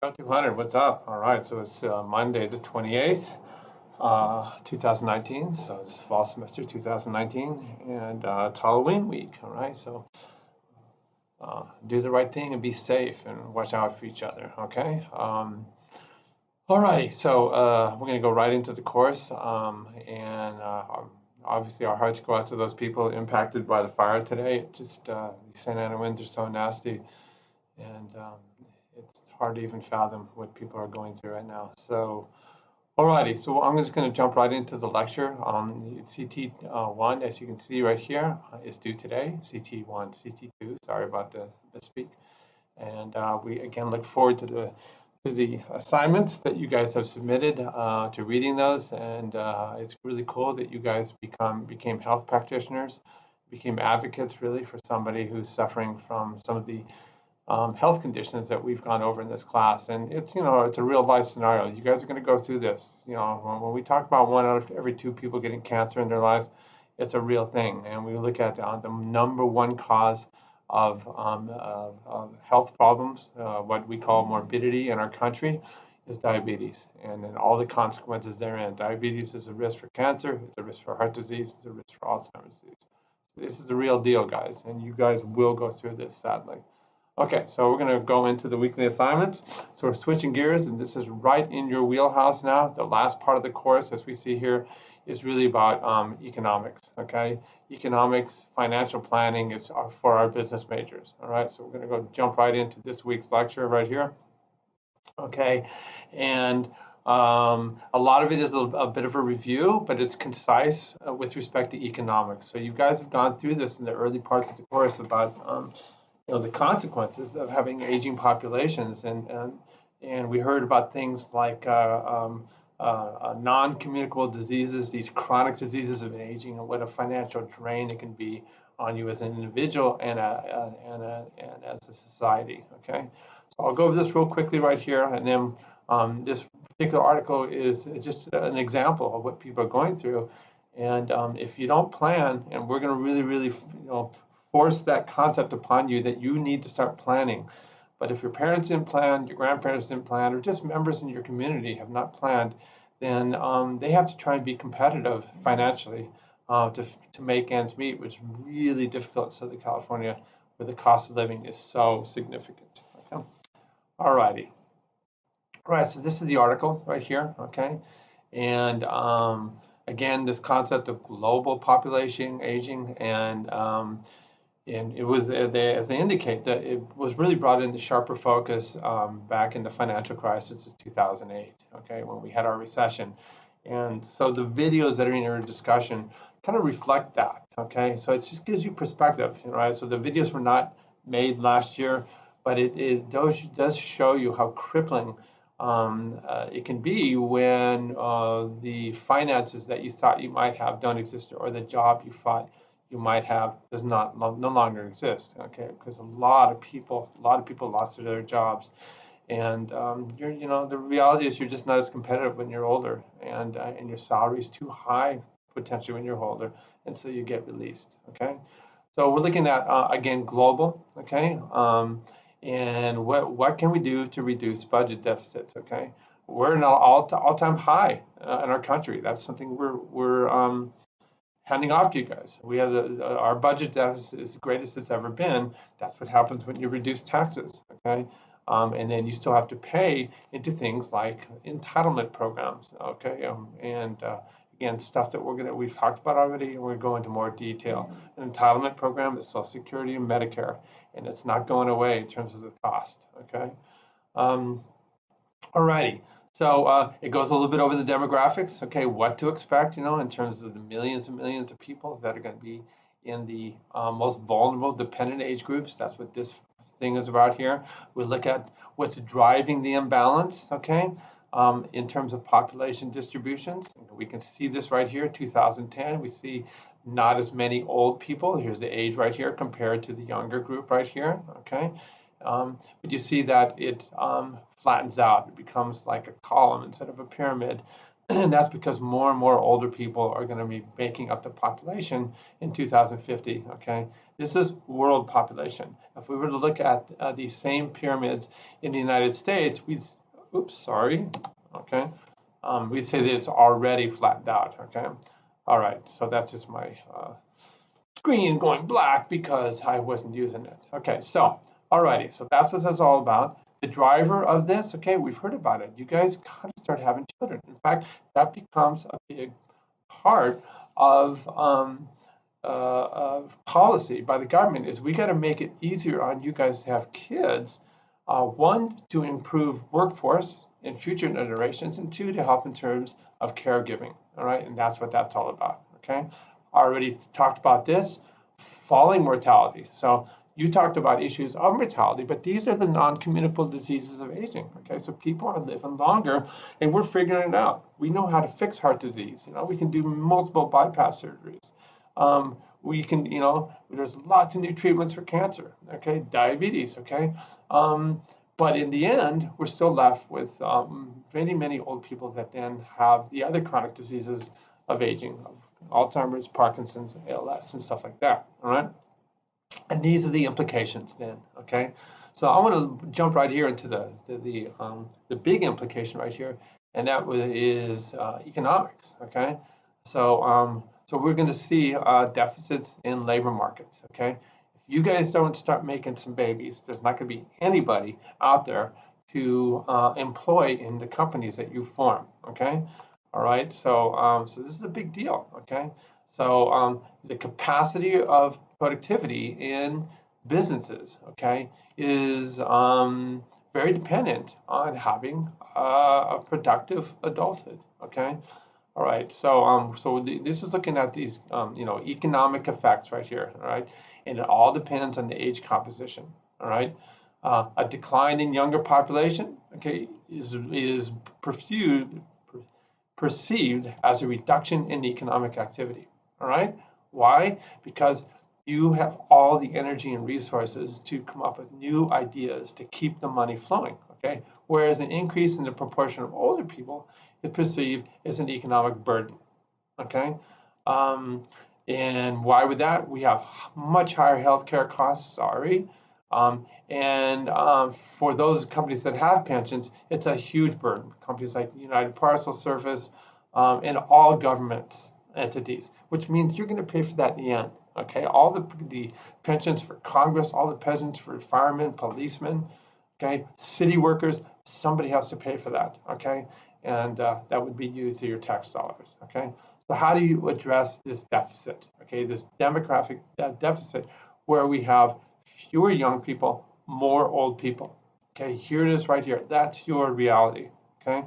Got 200. What's up? All right, so it's Monday the 28th, 2019. So it's fall semester 2019, and it's Halloween week. All right, so do the right thing and be safe and watch out for each other. Okay. All righty, so we're going to go right into the course, and obviously our hearts go out to those people impacted by the fire today. It just these Santa Ana winds are so nasty, and it's hard to even fathom what people are going through right now. So, alrighty, so I'm just going to jump right into the lecture. CT1, as you can see right here, is due today. CT1, CT2, sorry about the misspeak. And we again look forward to the assignments that you guys have submitted to reading those, and it's really cool that you guys became health practitioners, became advocates really for somebody who's suffering from some of the health conditions that we've gone over in this class. And it's, it's a real life scenario. You guys are going to go through this. When we talk about 1 out of every 2 people getting cancer in their lives, it's a real thing. And we look at the number one cause of health problems, what we call morbidity in our country, is diabetes, and then all the consequences therein. Diabetes is a risk for cancer, it's a risk for heart disease, it's a risk for Alzheimer's disease. This is the real deal, guys, and you guys will go through this, sadly. Okay, so we're going to go into the weekly assignments. So we're switching gears, and this is right in your wheelhouse now. The last part of the course, as we see here, is really about economics, okay? Economics, financial planning is for our business majors, all right? So we're going to go jump right into this week's lecture right here, okay? And a lot of it is a bit of a review, but it's concise with respect to economics. So you guys have gone through this in the early parts of the course about the consequences of having aging populations, and we heard about things like non-communicable diseases, these chronic diseases of aging, and what a financial drain it can be on you as an individual and as a society. Okay, so I'll go over this real quickly right here, and then this particular article is just an example of what people are going through. And if you don't plan, and we're going to really, force that concept upon you that you need to start planning. But if your parents didn't plan, your grandparents didn't plan, or just members in your community have not planned, then they have to try and be competitive financially to make ends meet, which is really difficult in Southern California, where the cost of living is so significant. Okay? All righty. All right, so this is the article right here, okay? And again, this concept of global population aging, and it was, as they indicate, that it was really brought into sharper focus back in the financial crisis of 2008, okay, when we had our recession. And so the videos that are in your discussion kind of reflect that, okay? So it just gives you perspective, right? So the videos were not made last year, but it does show you how crippling it can be when the finances that you thought you might have don't exist, or the job you thought you might have does no longer exist. Okay, because a lot of people lost their jobs, and the reality is you're just not as competitive when you're older, and your salary is too high potentially when you're older, and so you get released. Okay, so we're looking at again global. Okay, and what can we do to reduce budget deficits? Okay, we're in an all-time high in our country. That's something we're handing off to you guys. We have our budget deficit is the greatest it's ever been. That's what happens when you reduce taxes, okay? And then you still have to pay into things like entitlement programs, okay? Again, stuff that we've talked about already, and we're going into more detail. An entitlement program is Social Security and Medicare, and it's not going away in terms of the cost, okay? Alrighty. So it goes a little bit over the demographics, okay, what to expect, in terms of the millions and millions of people that are going to be in the most vulnerable dependent age groups. That's what this thing is about here. We look at what's driving the imbalance, okay, in terms of population distributions. We can see this right here, 2010. We see not as many old people. Here's the age right here compared to the younger group right here, okay. But you see that it flattens out. It becomes like a column instead of a pyramid. And that's because more and more older people are going to be making up the population in 2050, okay? This is world population. If we were to look at these same pyramids in the United States, we'd say that it's already flattened out. Okay, all right. So that's just my screen going black because I wasn't using it. Okay, so alrighty, so that's what that's all about. The driver of this, okay, we've heard about it. You guys gotta start having children. In fact, that becomes a big part of policy by the government. Is we got to make it easier on you guys to have kids. One, to improve workforce in future generations, and two, to help in terms of caregiving. All right, and that's what that's all about. Okay. Already talked about this, falling mortality. So you talked about issues of mortality, but these are the non-communicable diseases of aging. Okay, so people are living longer, and we're figuring it out. We know how to fix heart disease. You know, we can do multiple bypass surgeries. We can, you know, there's lots of new treatments for cancer. Okay, diabetes. Okay, but in the end, we're still left with many, many old people that then have the other chronic diseases of aging, Alzheimer's, Parkinson's, ALS, and stuff like that. All right, and these are the implications then. Okay, so I want to jump right here into the big implication right here, and that is economics. Okay, so so we're going to see deficits in labor markets. Okay, if you guys don't start making some babies, there's not going to be anybody out there to employ in the companies that you form. Okay. All right, so so this is a big deal. Okay, so the capacity of productivity in businesses, okay, is very dependent on having a productive adulthood. Okay, all right, so this is looking at these you know, economic effects right here. All right, and it all depends on the age composition. All right, a decline in younger population, okay, is perceived as a reduction in economic activity. All right, why? Because you have all the energy and resources to come up with new ideas to keep the money flowing. Okay, whereas an increase in the proportion of older people is perceived as an economic burden. Okay, and why would that? We have much higher healthcare costs. Sorry. For those companies that have pensions, it's a huge burden. Companies like United Parcel Service and all government entities, which means you're going to pay for that in the end. Okay, all the pensions for Congress, all the pensions for firemen, policemen, okay, city workers, somebody has to pay for that. Okay, and that would be used through your tax dollars. Okay, so how do you address this deficit? Okay, this demographic deficit where we have fewer young people, more old people. Okay, here it is right here. That's your reality. Okay,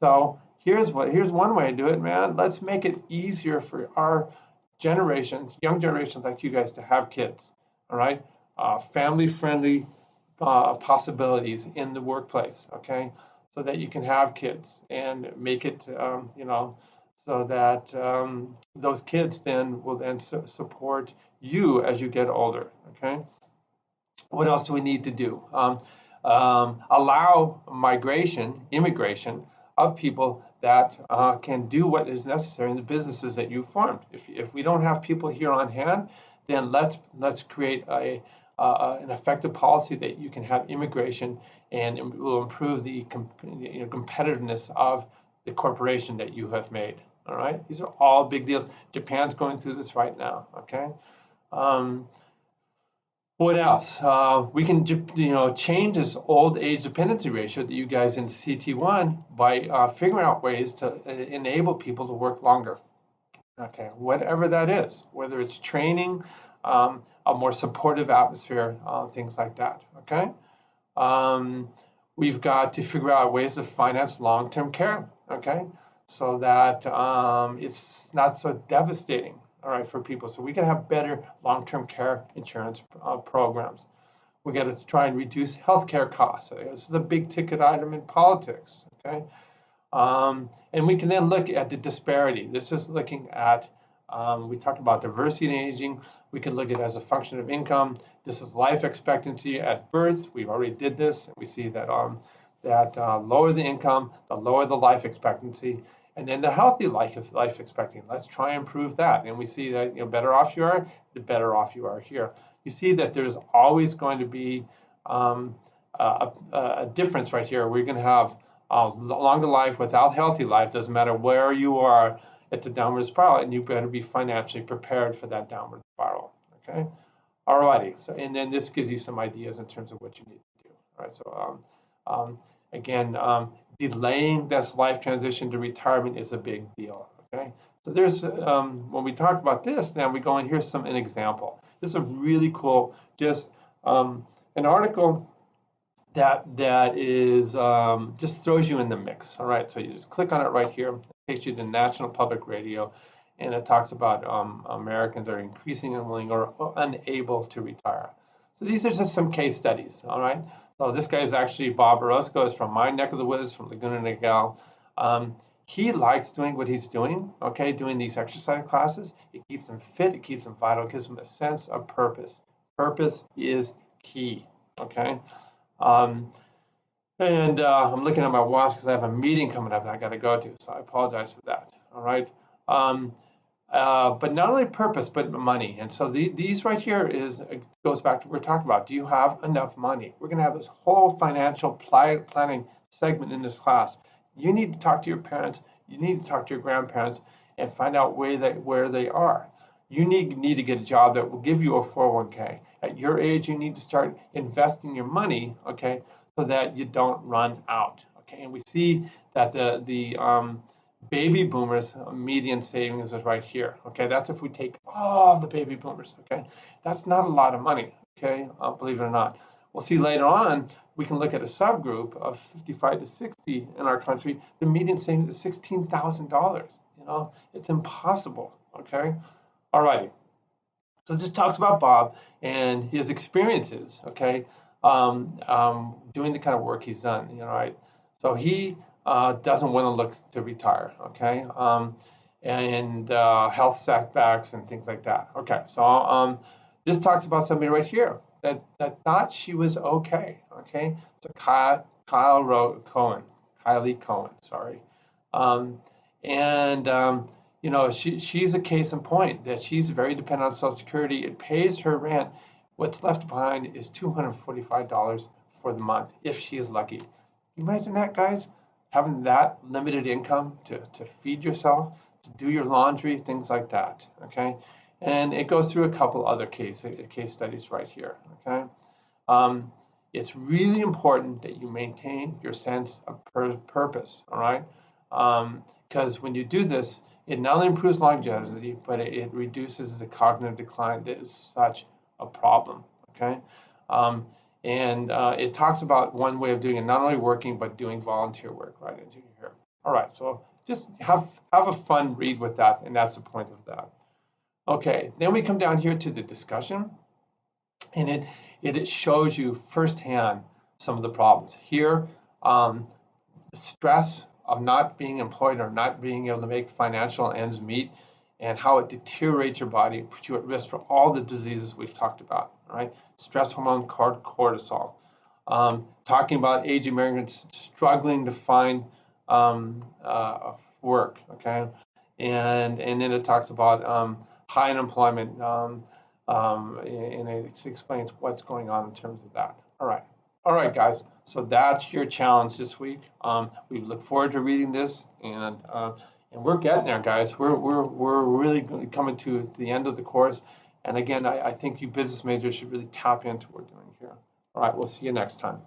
so here's one way to do it, man. Let's make it easier for our generations, young generations like you guys, to have kids. All right, family-friendly possibilities in the workplace. Okay, so that you can have kids and make it, you know, so that those kids then will then support you as you get older. Okay. What else do we need to do? Allow immigration of people that can do what is necessary in the businesses that you formed. If we don't have people here on hand, then let's create an effective policy that you can have immigration, and it will improve the competitiveness of the corporation that you have made. All right, these are all big deals. Japan's going through this right now. Okay. What else? We can change this old age dependency ratio that you guys in CT1 by figuring out ways to enable people to work longer. Okay, whatever that is, whether it's training, a more supportive atmosphere, things like that. Okay, we've got to figure out ways to finance long-term care. Okay, so that it's not so devastating. All right, for people, so we can have better long-term care insurance programs. We got to try and reduce healthcare costs. This is a big ticket item in politics. Okay, and we can then look at the disparity. This is looking at we talked about diversity in aging. We can look at it as a function of income. This is life expectancy at birth. We've already did this, and we see that lower the income, the lower the life expectancy. And then the healthy life expectancy. Let's try and improve that. And we see that better off you are, the better off you are here. You see that there's always going to be a difference right here. We're going to have longer life without healthy life. Doesn't matter where you are, it's a downward spiral, and you better be financially prepared for that downward spiral. Okay. Alrighty. So, and then this gives you some ideas in terms of what you need to do. All right. So, again, delaying this life transition to retirement is a big deal. Okay. So there's when we talk about this, now we go in. Here's an example. This is a really cool, just an article that is just throws you in the mix. All right. So you just click on it right here. It takes you to National Public Radio. And it talks about Americans are increasingly unwilling or unable to retire. So these are just some case studies, all right? So this guy is actually Bob Orozco, is from my neck of the woods, from Laguna Niguel. He likes doing what he's doing, okay, doing these exercise classes. It keeps him fit, it keeps him vital, it gives him a sense of purpose. Purpose is key, okay? I'm looking at my watch because I have a meeting coming up that I got to go to, so I apologize for that, all right? But not only purpose, but money. And so these right here goes back to what we're talking about. Do you have enough money? We're going to have this whole financial planning segment in this class. You need to talk to your parents. You need to talk to your grandparents and find out where they are. You need to get a job that will give you a 401k. At your age, you need to start investing your money, okay, so that you don't run out. Okay, and we see that the baby boomers median savings is right here. Okay, that's if we take all the baby boomers. Okay, that's not a lot of money. Okay, believe it or not. We'll see later on. We can look at a subgroup of 55 to 60 in our country. The median savings is $16,000. You know, it's impossible. Okay, all righty. So this talks about Bob and his experiences. Okay, doing the kind of work he's done. You know, right. So he doesn't want to look to retire, okay? And health setbacks and things like that. Okay, so this talks about somebody right here that thought she was okay, okay? So Kylie Cohen, sorry. You know, she's a case in point that she's very dependent on Social Security. It pays her rent. What's left behind is $245 for the month, if she is lucky. Can you imagine that, guys? Having that limited income to feed yourself, to do your laundry, things like that, okay? And it goes through a couple other case studies right here, okay? It's really important that you maintain your sense of purpose, all right? Because when you do this, it not only improves longevity, but it reduces the cognitive decline that is such a problem, okay? It talks about one way of doing it, not only working, but doing volunteer work right into here. All right, so just have a fun read with that, and that's the point of that. Okay, then we come down here to the discussion, and it shows you firsthand some of the problems. Here, the stress of not being employed or not being able to make financial ends meet, and how it deteriorates your body, puts you at risk for all the diseases we've talked about, right? Stress hormone, cortisol. Talking about aging Americans struggling to find work, okay? And then it talks about high unemployment, and it explains what's going on in terms of that. All right, guys. So that's your challenge this week. We look forward to reading this, and we're getting there, guys. We're really coming to the end of the course. And again, I think you business majors should really tap into what we're doing here. All right, we'll see you next time.